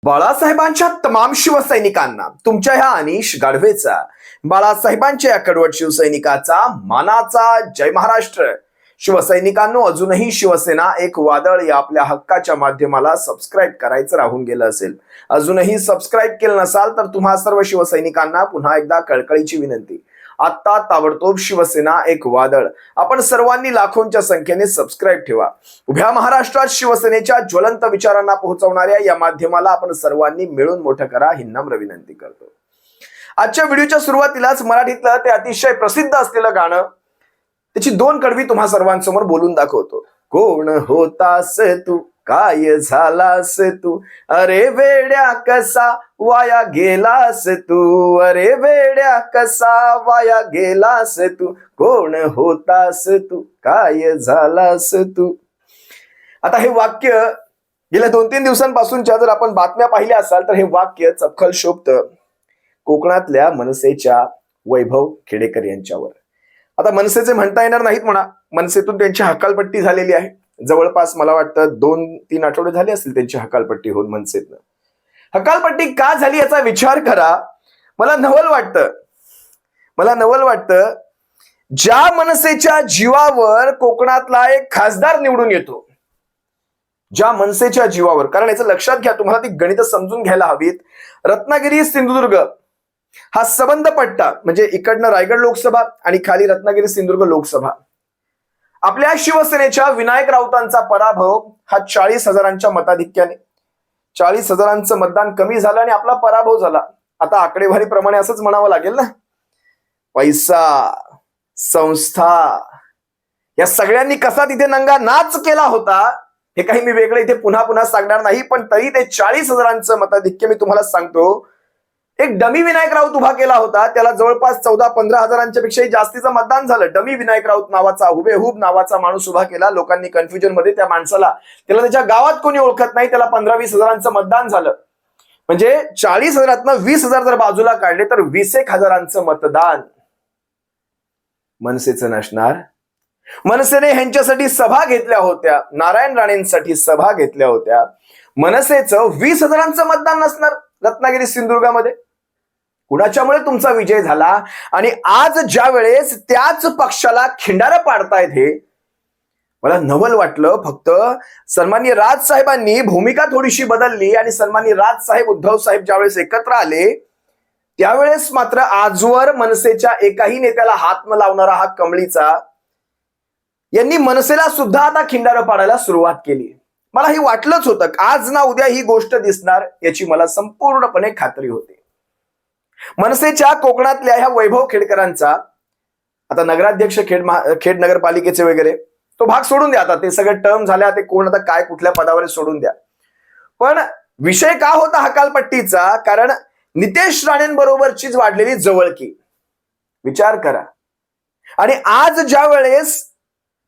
बाळासाहेबांच्या तमाम शिवसैनिकांना तुमच्या ह्या अनिश गाढवेचा, बाळासाहेबांच्या या कडवट शिवसैनिकाचा मानाचा जय महाराष्ट्र। शिवसैनिकांनो, अजूनही शिवसेना एक वादळ या आपल्या हक्काच्या माध्यमाला सबस्क्राईब करायचं राहून गेलं असेल, अजूनही सबस्क्राईब केलं नसाल तर तुम्हा सर्व शिवसैनिकांना पुन्हा एकदा कळकळीची विनंती, आता ताबडतोब शिवसेना एक वादळ आपण सर्वांनी लाखोंच्या संख्येने सबस्क्राईब ठेवा। उभ्या महाराष्ट्रात शिवसेनेच्या ज्वलंत विचारांना पोहोचवणाऱ्या या माध्यमाला आपण सर्वांनी मिळून मोठं करा ही नम्र विनंती करतो। आजच्या व्हिडिओच्या सुरुवातीलाच मराठीतलं ते अतिशय प्रसिद्ध असलेलं गाणं, त्याची दोन कडवी तुम्हा सर्वांसमोर बोलून दाखवतो। कोण होतास तू, काय झालास तू, अरे वेड्या कसा वाया गेलास तू, अरे वेड्या कसा वाया गेलास तू, कोण होतास तू, काय झालास तू। आता हे वाक्य गेल्या 2-3 दिवसांपासूनच्या जर आपण बातम्या पाहिल्या असाल तर हे वाक्य चपखल शोभतं कोकणातल्या मनसेच्या वैभव खेडेकर यांच्यावर। आता मनसेचे म्हणता येणार नाहीत म्हणा, मनसेतून त्यांची हकालपट्टी झालेली आहे। जवळपास मला वाटतं 2-3 आठवडे झाले असतील त्यांची हकालपट्टी होऊन मनसेतनं। हकालपट्टी का झाली याचा विचार करा। मला नवल वाटतं ज्या मनसेच्या जीवावर कोकणातला एक खासदार निवडून येतो, ज्या मनसेच्या जीवावर, कारण याचं लक्षात घ्या, तुम्हाला ती गणित समजून घ्यायला हवीत। रत्नागिरी सिंधुदुर्ग हा सबंध पट्टा, म्हणजे इकडनं रायगड लोकसभा आणि खाली रत्नागिरी सिंधुदुर्ग लोकसभा, आपल्या शिवसेनेच्या विनायक राऊतांचा पराभव हा 40,000च्या मताधिक्याने, 40,000चं मतदान कमी झालं आणि आपला पराभव झाला। आता आकडेवारीप्रमाणे असंच म्हणावं लागेल ना, पैसा, संस्था या सगळ्यांनी कसा तिथे नंगा नाच केला होता हे काही मी वेगळं इथे पुन्हा पुन्हा सांगणार नाही, पण तरी ते 40,000चं मताधिक्य मी तुम्हाला सांगतो। एक डमी विनायक राऊत उभा केला होता, त्याला जवळपास 14-15 हजारांच्या पेक्षाही जास्तीचं मतदान झालं। डमी विनायक राऊत नावाचा, हुबेहूब नावाचा माणूस उभा केला, लोकांनी कन्फ्युजन मध्ये त्या माणसाला, त्याला त्याच्या गावात कोणी ओळखत नाही, त्याला 15-20 हजारांचं मतदान झालं। म्हणजे 40,000तनं 20,000 जर बाजूला काढले तर 20-1 हजारांचं मतदान मनसेचं नसणार। मनसेने ह्यांच्यासाठी सभा घेतल्या होत्या, नारायण राणेंसाठी सभा घेतल्या होत्या। मनसेचं 20,000चं मतदान नसणार रत्नागिरी सिंधुदुर्गामध्ये। कुणाच्यामुळे तुमचा विजय झाला आणि आज ज्या वेळेस त्याच पक्षाला खिंडारं पाडतायत हे मला नवल वाटलं। फक्त सन्माननीय राजसाहेबांनी भूमिका थोडीशी बदलली आणि सन्माननीय राजसाहेब, उद्धव साहेब ज्यावेळेस एकत्र आले त्यावेळेस मात्र आजवर मनसेच्या एकाही नेत्याला हात न लावणारा हा कमळीचा यांनी मनसेला सुद्धा आता खिंडारं पाडायला सुरुवात केली। मला हे वाटलंच होतं, आज ना उद्या ही गोष्ट दिसणार याची मला संपूर्णपणे खात्री होती। मनसेच्या कोकणातल्या ह्या वैभव खेडकरांचा आता नगराध्यक्ष खेड नगरपालिकेचे वगैरे तो भाग सोडून द्या, आता ते सगळे टर्म झाल्या, ते कोण आता काय कुठल्या पदावर सोडून द्या। पण विषय का होता हकालपट्टीचा, कारण नितेश राणेंबरोबरचीच वाढलेली जवळकी, विचार करा। आणि आज ज्या वेळेस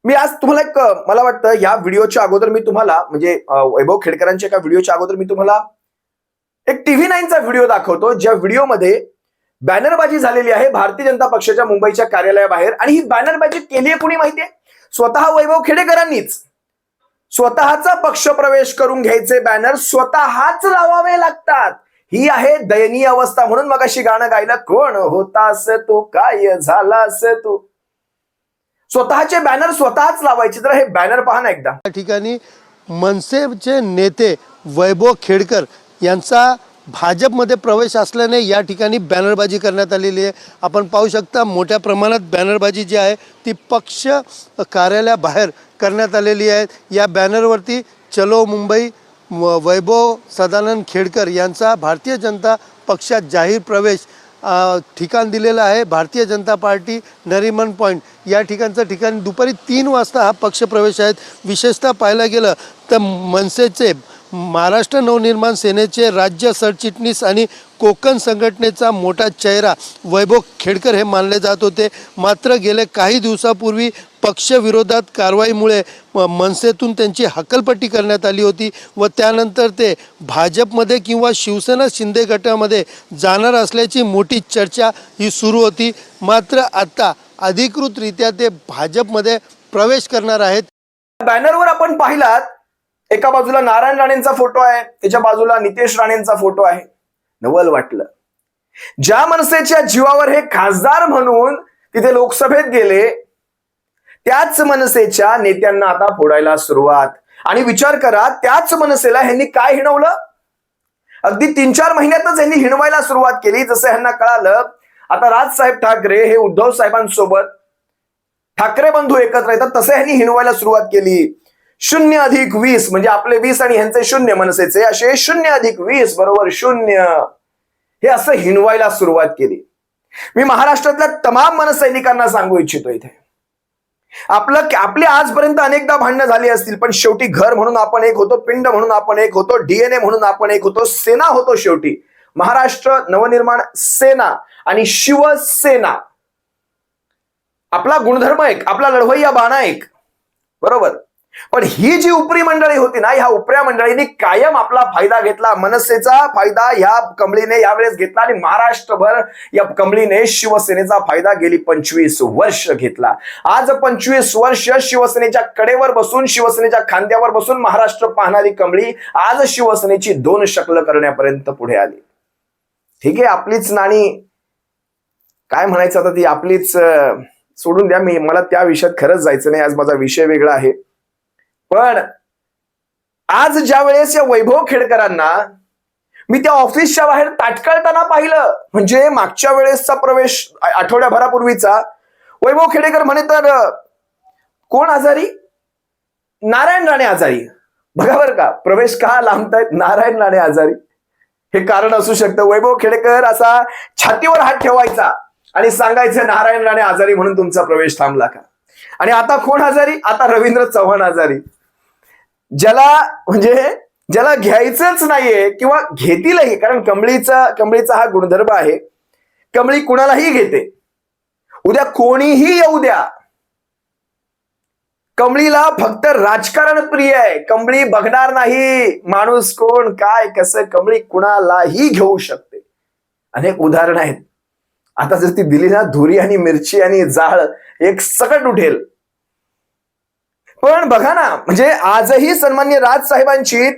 आज तुम्हाला एक, मला वाटतं या व्हिडिओच्या अगोदर मी तुम्हाला, म्हणजे वैभव खेडकरांच्या एका व्हिडिओच्या अगोदर मी तुम्हाला एक TV9चा व्हिडिओ दाखवतो, ज्या व्हिडिओमध्ये बॅनरबाजी झालेली आहे भारतीय जनता पक्षाच्या मुंबईच्या कार्यालयाबाहेर। आणि ही बॅनरबाजी केली आहे कोणी माहितीये? स्वतः वैभव खेडेकरांनीच। स्वतःचा पक्ष प्रवेश करून घ्यायचे बॅनर स्वतःच लावावे लागतात, ही आहे दयनीय अवस्था। म्हणून मगाशी गाणं गायलं, कोण होतास तू, काय झालास तू, स्वतःचे बॅनर स्वतःच लावायचे। तर हे बॅनर पहा ना एकदा। या ठिकाणी मनसेचे नेते वैभव खेडकर यांचा भाजपमध्ये प्रवेश असल्याने या ठिकाणी बॅनरबाजी करण्यात आलेली आहे। आपण पाहू शकता मोठ्या प्रमाणात बॅनरबाजी जी आहे ती पक्ष कार्यालयाबाहेर करण्यात आलेली आहे। या बॅनरवरती चलो मुंबई, वैभव सदानंद खेडकर यांचा भारतीय जनता पक्षात जाहीर प्रवेश ठिकाण दिलेलं आहे। भारतीय जनता पार्टी नरीमन पॉईंट या ठिकाणी दुपारी 3 वाजता हा पक्ष प्रवेश आहे। विशेषतः पाहायला गेलं तर मनसेचे महाराष्ट्र नवनिर्माण सेनेचे राज्य सरचिटणीस आणि कोकण संघटनेचा मोठा चेहरा वैभव खेडकर हे मानले जात होते। मात्र गेल्या काही दिवसापूर्वी पक्षविरोधात कारवाईमुळे मनसेतून त्यांची हकालपट्टी करण्यात आली होती व त्यानंतर ते भाजपमध्ये किंवा शिवसेना शिंदे गटामध्ये जाणार असल्याची मोठी चर्चा ही सुरू होती। मात्र आता अधिकृतरित्या ते भाजपमध्ये प्रवेश करणार आहेत। बॅनरवर आपण पाहिलात एका बाजूला नारायण राणेंचा फोटो आहे, त्याच्या बाजूला नितेश राणेंचा फोटो आहे. नवल वाटलं. ज्या मनसेच्या जीवावर हे खासदार म्हणून तिथे लोकसभेत गेले, त्याच मनसेच्या नेत्यांना आता फोडायला सुरुवात. आणि विचार करा, त्याच मनसेला ह्यांनी काय हिणवलं? अगदी 3-4 महिन्यातच यांनी हिणवायला सुरुवात केली. जसं ह्यांना कळालं आता राजसाहेब ठाकरे हे उद्धव साहेबांसोबत ठाकरे बंधू एकत्र येतात, तसे ह्यांनी हिणवायला सुरुवात केली. 0+20 म्हणजे आपले 20 आणि ह्यांचे 0 मनसेचे, असे 0+20 बरोबर 0, हे असं हिणवायला सुरुवात केली. मी महाराष्ट्रातल्या तमाम मनसैनिकांना सांगू इच्छितो, इथे आपली आजपर्यंत अनेकदा भांडणं झाली असतील, पण शेवटी घर म्हणून आपण एक होतो, पिंड म्हणून आपण एक होतो, डीएनए म्हणून आपण एक होतो, सेना होतो. शेवटी महाराष्ट्र नवनिर्माण सेना आणि शिवसेना, आपला गुणधर्म एक, आपला लढवय्या बाणा एक, बरोबर. पण ही जी उपरी मंडळी होती ना, ह्या उपऱ्या मंडळींनी कायम आपला फायदा घेतला. मनसेचा फायदा ह्या कमळीने यावेळेस घेतला आणि महाराष्ट्रभर या कमळीने शिवसेनेचा फायदा गेली 25 वर्ष घेतला. आज 25 वर्ष शिवसेनेच्या कडेवर बसून, शिवसेनेच्या खांद्यावर बसून महाराष्ट्र पाहणारी कमळी आज शिवसेनेची 2 शकलं करण्यापर्यंत पुढे आली. ठीक आहे, आपलीच नाणी, काय म्हणायचं आता, ती आपलीच सोडून द्या. मला त्या विषयात खरंच जायचं नाही, आज माझा विषय वेगळा आहे. पण आज ज्या वेळेस या वैभव खेडकरांना मी त्या ऑफिसच्या बाहेर ताटकळताना पाहिलं, म्हणजे मागच्या वेळेसचा प्रवेश आठवड्याभरापूर्वीचा, वैभव खेडेकर म्हणे तर कोण आजारी? नारायण राणे आजारी. बघा बरं का, प्रवेश का लांबतायत? नारायण राणे आजारी. हे कारण असू शकतं. वैभव खेडेकर असा छातीवर हात ठेवायचा आणि सांगायचं नारायण राणे आजारी म्हणून तुमचा प्रवेश थांबला का? आणि आता कोण आजारी? आता रवींद्र चव्हाण आजारी. ज्याला घ्यायचंच नाहीये किंवा घेतीलही, कारण कमळीचा हा गुणधर्म आहे, कमळी कुणालाही घेते. उद्या कोणीही येऊ द्या, कमळीला फक्त राजकारण प्रिय आहे. कमळी बघणार नाही माणूस कोण काय कसं, कमळी कुणालाही घेऊ शकते. अनेक उदाहरणं आहेत. आता जर ती दिली ना, धुरी आणि मिरची आणि जाळ एक सकट उठेल. पण बघा ना, म्हणजे आजही सन्मान्य राजसाहेबांची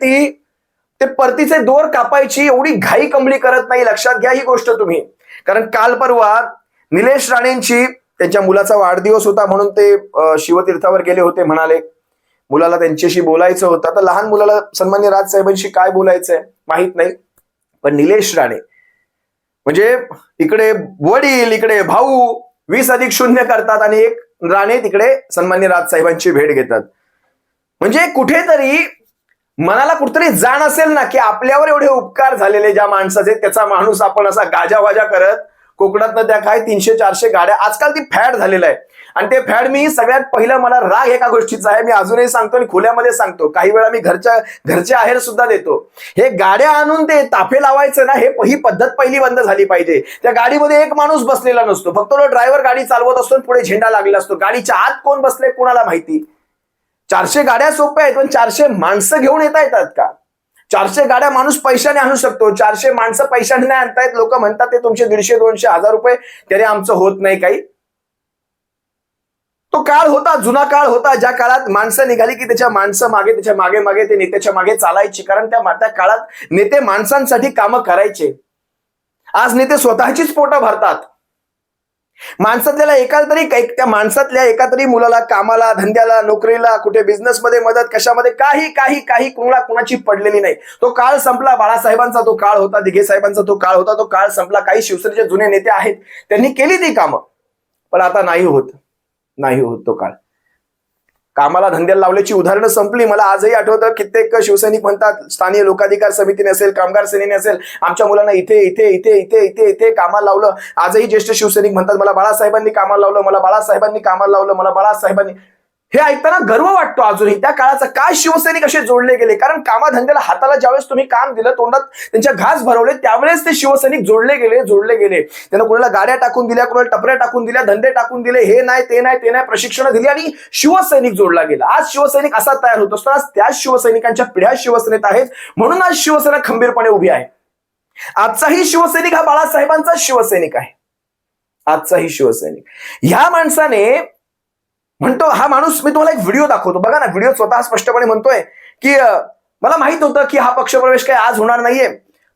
ते परतीचे दोर कापायची एवढी घाई कमळी करत नाही. लक्षात घ्या ही गोष्ट तुम्ही. कारण काल परवा निलेश राणेंची त्यांच्या मुलाचा वाढदिवस होता म्हणून ते शिवतीर्थावर गेले होते. म्हणाले मुलाला त्यांच्याशी बोलायचं होतं. तर लहान मुलाला सन्मान्य राजसाहेबांशी काय बोलायचंय माहित नाही, पण निलेश राणे म्हणजे इकडे वडील, इकडे भाऊ 20+0 करतात आणि एक राणे तिकडे सन्मान्य राजसाहेबांची भेट घेतात. म्हणजे कुठेतरी मनाला कुठेतरी जाण असेल ना, की आपल्यावर एवढे उपकार झालेले ज्या माणसाचे, त्याचा माणूस आपण असा गाजावाजा करत कोकणातनं त्या काय 300-400 गाड्या, आजकाल ती फॅड झालेलं आहे. आणि ते फॅड, मी सगळ्यात पहिलं मला राग एका गोष्टीचा आहे, मी अजूनही सांगतो आणि खुल्यामध्ये सांगतो, काही वेळा मी घरचे आहेर सुद्धा देतो. हे गाड्या आणून ते ताफे लावायचं ना, ही पद्धत पहिली बंद झाली पाहिजे. त्या गाडीमध्ये एक माणूस बसलेला नसतो, फक्त तो ड्रायव्हर गाडी चालवत असतो, पुढे झेंडा लागलेला असतो. गाडीच्या आत कोण बसले कुणाला माहिती. 400 गाड्या सोप्या आहेत, पण 400 माणसं घेऊन येतात का? 400 गाड्या माणूस पैशाने आणू शकतो, 400 माणसं पैशाने नाही आणतायत. लोक म्हणतात ते तुमचे 150, 200, 1000 रुपये, तरी आमचं होत नाही काही. तो काळ होता, जुना काळ होता, ज्या काळात माणसं निघाली की त्याच्या मागे मागे ते नेत्याच्या मागे चालायची. कारण त्या काळात नेते माणसांसाठी कामं करायचे. आज नेते स्वतःचीच पोटं भरतात. माणसातल्या त्या माणसातल्या एका तरी मुलाला कामाला, धंद्याला, नोकरीला, कुठे बिझनेसमध्ये मदत, कशामध्ये काही कुणाची पडलेली नाही. तो काळ संपला. बाळासाहेबांचा तो काळ होता, दिघे साहेबांचा तो काळ होता, तो काळ संपला. काही शिवसेनेचे जुने नेते आहेत, त्यांनी केली ती कामं, पण आता नाही होत तो काळ. कामाला धंद्याला लावल्याची उदाहरणं संपली. मला आजही आठवतं, कित्येक शिवसैनिक म्हणतात, स्थानिक लोकाधिकार समितीने असेल, कामगार सेनेने असेल, आमच्या मुलांना इथे कामाला लावलं. आजही ज्येष्ठ शिवसैनिक म्हणतात, मला बाळासाहेबांनी कामाला लावलं, मला बाळासाहेबांनी कामाला लावलं, मला बाळासाहेबांनी. हे ऐकताना गर्व वाटतो अजूनही त्या काळाचा. काय शिवसैनिक असे जोडले गेले, कारण कामाधंद्याला हाताला ज्यावेळेस तुम्ही काम दिलं, तोंडात त्यांच्या घास भरवले, त्यावेळेस ते शिवसैनिक जोडले गेले. त्यांना कोणाला गाड्या टाकून दिल्या, कोणाला टपऱ्या टाकून दिल्या, धंदे टाकून दिले, हे नाही ते नाही प्रशिक्षण दिली आणि शिवसैनिक जोडला गेला. आज शिवसैनिक असा तयार होत असतो. आज त्याच शिवसैनिकांच्या पिढ्या शिवसेनेत आहेत, म्हणून आज शिवसेना खंबीरपणे उभी आहे. आजचाही शिवसैनिक हा बाळासाहेबांचा शिवसैनिक आहे. आजचाही शिवसैनिक. ह्या माणसाने म्हणतो, हा माणूस, मी तुम्हाला एक व्हिडिओ दाखवतो बघा ना. व्हिडिओ स्वतः स्पष्टपणे म्हणतोय की मला माहित होतं की हा पक्षप्रवेश काही आज होणार नाहीये,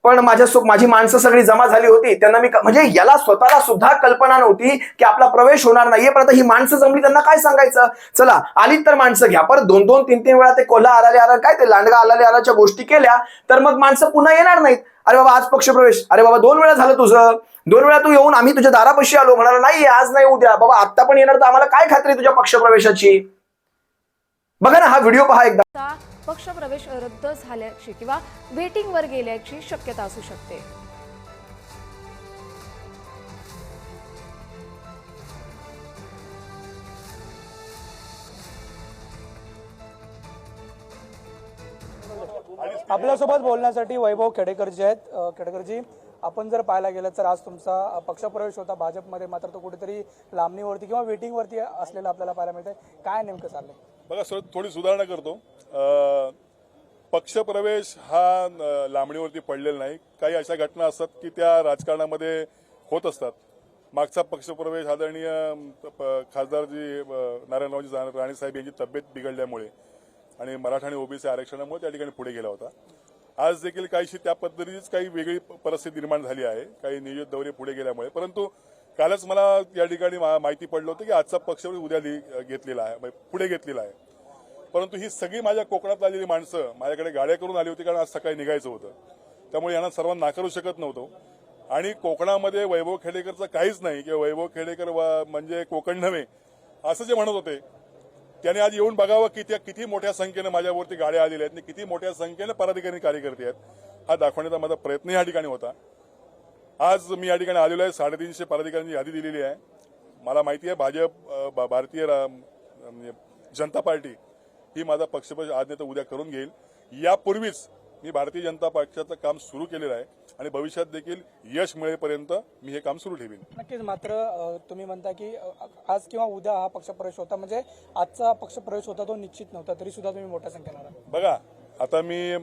पण माझी माणसं सगळी जमा झाली होती, त्यांना मी म्हणजे याला स्वतःला सुद्धा कल्पना नव्हती की आपला प्रवेश होणार नाहीये, पण आता ही माणसं जमली, त्यांना काय सांगायचं, चला आलीत तर माणसं घ्या. परत 2-2, 3-3 वेळा ते कोल्हा आला काय ते लांडगा आलाच्या गोष्टी केल्या तर मग माणसं पुन्हा येणार नाहीत. अरे बाबा आज पक्षप्रवेश, अरे बाबा 2 वेळा झालं तुझं, 2 वेळा तू येऊन आम्ही तुझ्या दारापाशी आलो, म्हणाला नाही आज नाही उद्या, बाबा आत्ता पण येणार तर आम्हाला काय खात्री तुझ्या पक्षप्रवेशाची. बघा ना हा व्हिडिओ पहा एकदा. पक्षप्रवेश रद्द झाल्याची किंवा वेटिंगवर गेल्याची शक्यता असू शकते. आपल्यासोबत बोलण्यासाठी वैभव खेडेकर जे आहेत. खेडेकरजी, आपण जर पाहायला गेलं तर आज तुमचा पक्षप्रवेश होता भाजपमध्ये, मात्र तो कुठेतरी लांबणीवरती किंवा वेटिंगवरती असलेला आपल्याला पाहायला मिळतंय. काय नेमकं चाललंय? बघा सर, थोडी सुधारणा करतो. पक्षप्रवेश हा लांबणीवरती पडलेला नाही. काही अशा घटना असतात की त्या राजकारणामध्ये होत असतात. मागचा पक्षप्रवेश आदरणीय खासदार जी नारायणरावजी राणेसाहेब यांची तब्येत बिघडल्यामुळे आणि मराठा आणि ओबीसी आरक्षणामुळे त्या ठिकाणी पुढे गेला होता. आज देखील काहीशी त्या पद्धतीचीच काही वेगळी परिस्थिती निर्माण झाली आहे, काही नियोजित दौरे पुढे गेल्यामुळे. परंतु कालच मला या ठिकाणी माहिती पडलं होतं की आजचा पक्षप्रवेश उद्या घेतलेला आहे, पुढे घेतलेला आहे. परंतु ही सगळी माझ्या कोकणात आलेली माणसं माझ्याकडे गाड्या करून आली होती, कारण आज सकाळी निघायचं होतं. त्यामुळे यांना सर्वांना नाकारू शकत नव्हतो. आणि कोकणामध्ये वैभव खेडेकरचं काहीच नाही किंवा वैभव खेडेकर म्हणजे कोकण नव्हे असं जे म्हणत होते, त्याने आज येऊन बघावं की त्या किती मोठ्या संख्येनं माझ्यावरती गाड्या आलेल्या आहेत आणि किती मोठ्या संख्येनं पदाधिकारी कार्यकर्ते आहेत, हा दाखवण्याचा माझा प्रयत्न या ठिकाणी होता. आज मी या ठिकाणी आलेलो आहे. 350 पदाधिकाऱ्यांची यादी दिलेली आहे. मला माहिती आहे भाजप भारतीय जनता पार्टी ही माझा पक्षप्रवेश आज नाही तर उद्या करून घेईल. यापूर्वीच मी भारतीय जनता पक्षाचं काम सुरू केलेलं आहे आणि भविष्यात देखील यश मिळेपर्यंत मी हे काम सुरू ठेवीन. नक्कीच. मात्र तुम्ही म्हणता की आज किंवा उद्या हा पक्षप्रवेश होता, म्हणजे आजचा पक्षप्रवेश होता तो निश्चित नव्हता, तरी सुद्धा तुम्ही मोठ्या संख्येने आला. बघा आता मी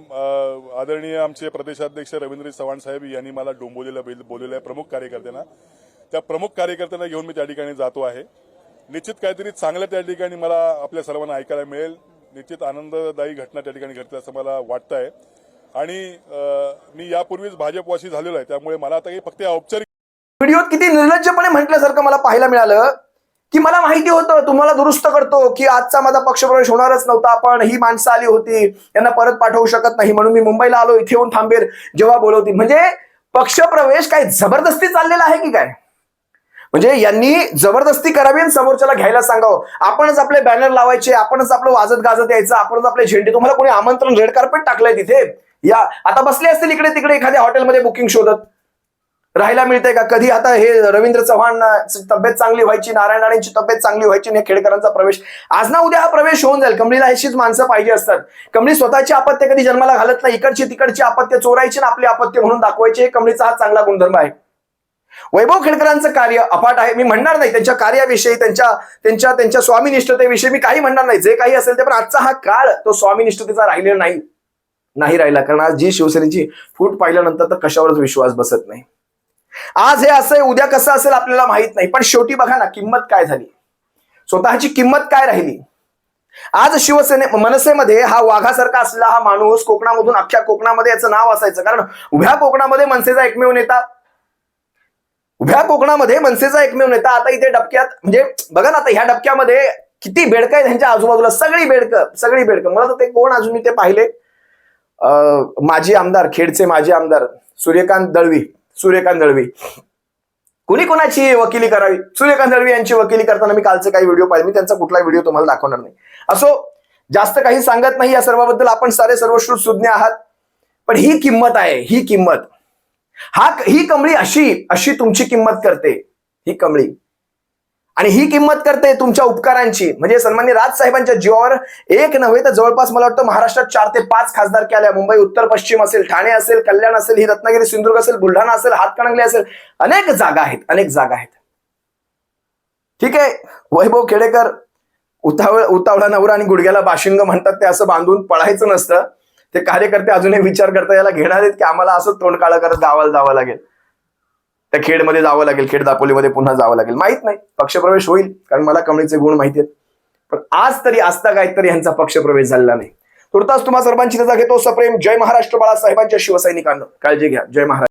आदरणीय आमचे प्रदेशाध्यक्ष रवींद्र चव्हाण साहेब यांनी मला डोंबोलीला बोललेलं आहे प्रमुख कार्यकर्त्यांना. त्या प्रमुख कार्यकर्त्यांना घेऊन मी त्या ठिकाणी जातो आहे. निश्चित काहीतरी चांगलं त्या ठिकाणी मला आपल्या सर्वांना ऐकायला मिळेल. निश्चित आनंददायी घटना त्या ठिकाणी घडते असं मला वाटतं आहे. आणि मी यापूर्वीच भाजपवासी झालेलो आहे, त्यामुळे मला आता काही फक्त औपचारिक. व्हिडिओत किती निर्लज्जपणे म्हटल्यासारखं मला पाहायला मिळालं की मला माहिती होतं, तुम्हाला दुरुस्त करतो की आजचा माझा पक्षप्रवेश होणारच नव्हता, पण ही माणसं आली होती, यांना परत पाठवू शकत नाही म्हणून मी मुंबईला आलो, इथे येऊन थांबेल जेव्हा बोलवतील. म्हणजे पक्षप्रवेश काय जबरदस्ती चाललेला आहे की काय? म्हणजे यांनी जबरदस्ती करावी आणि समोरच्याला घ्यायला सांगावं. आपणच आपले बॅनर लावायचे, आपणच आपलं वाजत गाजत यायचं, आपणच आपले झेंडे. तुम्हाला कोणी आमंत्रण रेड कार्पेट टाकलंय तिथे? या आता बसले असतील इकडे तिकडे एखाद्या हॉटेलमध्ये बुकिंग शोधत, राहायला मिळतंय का कधी? आता हे रवींद्र चव्हाण तब्येत चांगली व्हायची, नारायण राणेंची तब्येत चांगली व्हायची आणि खेडेकरांचा प्रवेश आज ना उद्या हा प्रवेश होऊन जाईल. कमळीला अशीच माणसं पाहिजे असतात. कमळी स्वतःची अपत्य कधी जन्माला घालत नाही, इकडची तिकडची अपत्य चोरायची ना आपली अपत्य म्हणून दाखवायचे. हे कमळीचा हा चांगला गुणधर्म आहे. वैभव खेडकरांचं कार्य अफाट आहे. मी म्हणणार नाही त्यांच्या कार्याविषयी, त्यांच्या स्वामीनिष्ठतेविषयी मी काही म्हणणार नाही, जे काही असेल ते. पण आजचा हा काळ तो स्वामीनिष्ठतेचा राहिलेला नाही राहिला. कारण आज जी शिवसेनेची फूट पाहिल्यानंतर तर कशावरच विश्वास बसत नाही. आज हे असं उद्या कसं असेल आपल्याला माहित नाही, पण शेवटी बघा ना किंमत काय झाली, स्वतःची किंमत काय राहिली. आज मनसेमध्ये हा वाघासारखा असलेला हा माणूस कोकणामधून अख्ख्या कोकणामध्ये याचं नाव असायचं. कारण उभ्या कोकणामध्ये मनसेचा एकमेव नेता आता इथे डबक्यात. म्हणजे बघा ना आता ह्या डबक्यामध्ये किती बेडकं आहे त्यांच्या आजूबाजूला, सगळी बेडकं. मला तर ते कोण अजून मी ते पाहिले, माजी आमदार, खेडचे माजी आमदार सूर्यकांत दळवी. कुणी कोणाची वकिली करावी? सूर्यकांत दळवी यांची वकिली करताना मी कालचे काही व्हिडिओ पाहिले. मी त्यांचा कुठला व्हिडिओ तुम्हाला दाखवणार नाही. असो, जास्त काही सांगत नाही या सर्वाबद्दल. आपण सर्वश्रुत सुज्ञ आहात. पण ही किंमत आहे, ही किंमत. ही कमळी अशी तुमची किंमत करते, ही कमळी. आणि ही किंमत करते तुमच्या उपकारांची. म्हणजे सन्माननीय राजसाहेबांच्या जीवावर एक नव्हे तर जवळपास मला वाटतं महाराष्ट्रात 4 ते 5 खासदार केल्या. मुंबई उत्तर पश्चिम असेल, ठाणे असेल, कल्याण असेल, ही रत्नागिरी सिंधुदुर्ग असेल, बुलढाणा असेल, हातकणंगले असेल, अनेक जागा आहेत. ठीक आहे, वैभव खेडेकर उतावळा नवरा आणि गुडघ्याला बाशिंग म्हणतात ते असं बांधून पळायचं नसतं. ते कार्यकर्ते अजूनही विचार करता याला घेणार आहेत की आम्हाला असं तोंड काळं करत गावाला जावं लागेल, त्या खेडमध्ये जावं लागेल, खेड दापोलीमध्ये पुन्हा जावं लागेल. माहित नाही, पक्षप्रवेश होईल, कारण मला कमळीचे गुण माहिती आहेत. पण आज तरी आजता काहीतरी यांचा पक्षप्रवेश झालेला नाही. तुर्तास तुम्हा सर्वांची रजा घेतो. सप्रेम जय महाराष्ट्र. बाळासाहेबांच्या शिवसैनिकांना काळजी घ्या. जय महाराष्ट्र.